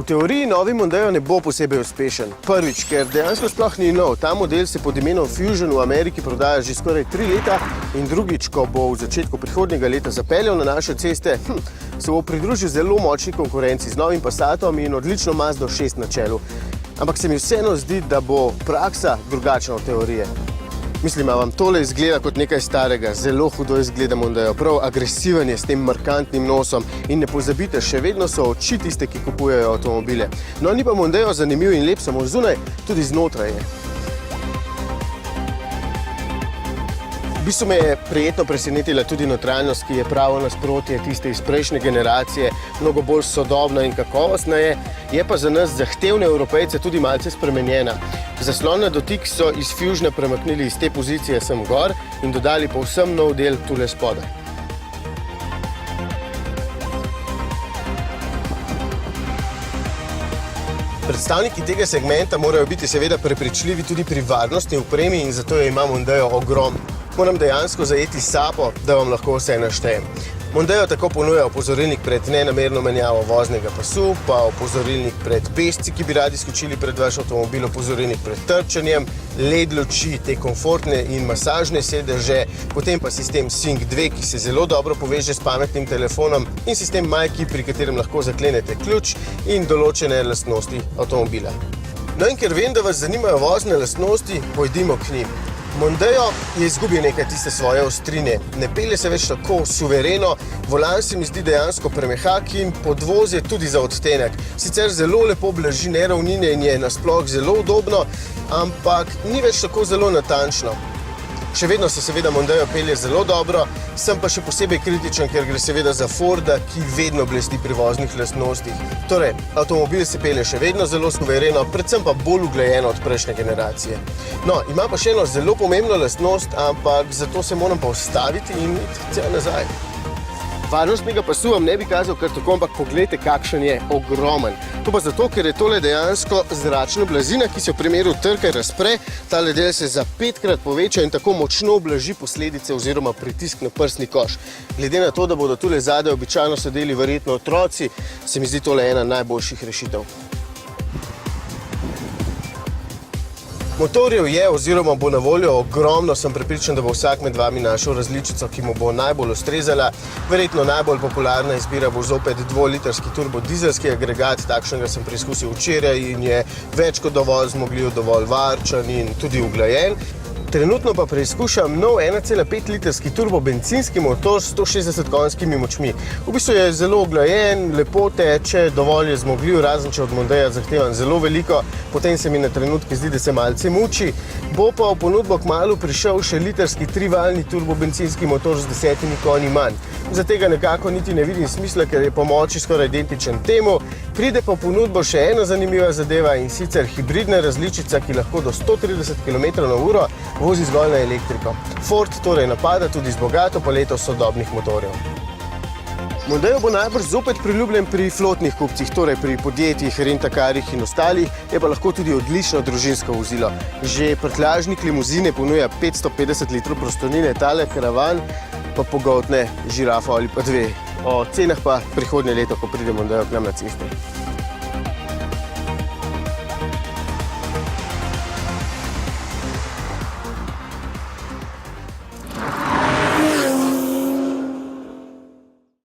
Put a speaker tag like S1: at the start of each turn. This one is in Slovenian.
S1: teoriji novi Mondeo ne bo posebej uspešen. Prvič, ker dejansko sploh ni nov. Ta model se pod imenom Fusion v Ameriki prodaja že skoraj 3 leta in drugič, ko bo v začetku prihodnjega leta zapeljal na naše ceste, se bo pridružil zelo močni konkurenci z novim Passatom in odlično Mazdo 6 na čelu. Ampak se mi vseeno zdi, da bo praksa drugačna od teorije. Mislim, a vam tole izgleda kot nekaj starega, zelo hudo izgleda Mondeo, prav agresiven je s tem markantnim nosom in ne pozabite, še vedno so oči tiste, ki kupujejo avtomobile. No, ni pa Mondeo zanimiv in lep samo zunaj, tudi znotraj je. V bistvu me je prijetno presenetila tudi notranjost, ki je pravo nasprotje tiste iz prejšnje generacije, mnogo bolj sodobna in kakovostna je pa za nas zahtevne Evropejce tudi malce spremenjena. Zaslon na dotik so iz Fusiona premaknili iz te pozicije sem gor in dodali povsem nov del tule spodaj. Predstavniki tega segmenta morajo biti seveda prepričljivi tudi pri varnostni opremi in zato jo ima Mondeo ogromno. Moram dejansko zajeti sapo, da vam lahko vse naštejem. Mondeo tako ponuja opozorilnik pred nenamerno menjavo voznega pasu, pa opozorilnik pred pešci, ki bi radi skočili pred vaš avtomobil, opozorilnik pred trčenjem, LED luči, te komfortne in masažne sedeže, potem pa sistem Sync 2, ki se zelo dobro poveže s pametnim telefonom in sistem MyKey, pri katerem lahko zaklenete ključ in določene lastnosti avtomobila. No in ker vem, da vas zanimajo vozne lastnosti, pojdimo k njim. Mondeo je izgubil nekaj tiste svoje ostrine, ne pelje se več tako suvereno, volan se mi zdi dejansko premehak in podvoz je tudi za odtenek. Sicer zelo lepo blaži neravnine in je nasploh zelo udobno, ampak ni več tako zelo natančno. Še vedno se seveda Mondeo pelje zelo dobro, sem pa še posebej kritičen, ker gre seveda za Forda, ki vedno blesti pri voznih lastnostih. Torej, avtomobil se pelje še vedno zelo suvereno, predvsem pa bolj uglajeno od prejšnje generacije. No, ima pa še eno zelo pomembno lastnost, ampak zato se moram pa ustaviti in iti cel nazaj. Varnostnega pasu vam ne bi kazal kar tako, ampak poglejte, kakšen je ogromen. To pa zato, ker je tole dejansko zračna blazina, ki se v primeru trka razpre, tale del se za 5-krat poveča in tako močno ublaži posledice oziroma pritisk na prsni koš. Glede na to, da bodo tule zadaj običajno sedeli verjetno otroci, se mi zdi tole ena najboljših rešitev. Motorjev je oziroma bo na voljo ogromno, sem prepričan, da bo vsak med vami našel različico, ki mu bo najbolj ustrezala. Verjetno najbolj popularna izbira bo zopet 2-litrski turbodizelski agregat, takšnega sem preizkusil včeraj in je več kot dovolj zmogljiv, dovolj varčen in tudi uglajen. Trenutno pa preizkušam nov 1,5-litrski turbobencinski motor s 160 konjskimi močmi. V bistvu je zelo uglajen, lepo teče, dovolj je zmogljiv, razen če od Mondea zahtevam zelo veliko, potem se mi na trenutke zdi, da se malce muči. Bo pa v ponudbo kmalu prišel še litrski 3-valjni turbobencinski motor z 10 konji manj. Za tega nekako niti ne vidim smisla, ker je po moči skoraj identičen temu. Pride pa v ponudbo še ena zanimiva zadeva in sicer hibridna različica, ki lahko do 130 km/h vozi zgolj na elektriko. Ford torej napada tudi z bogato paleto sodobnih motorjev. Mondeo bo najbrž zopet priljubljen pri flotnih kupcih, torej pri podjetjih, rentakarjih in ostalih, je pa lahko tudi odlično družinsko vozilo. Že prtljažnik limuzine ponuja 550 litrov prostornine, tale karavan pa pogoltne žirafo ali pa dve. O cenah pa prihodnje leto, ko pride Mondeo k nam na ceste.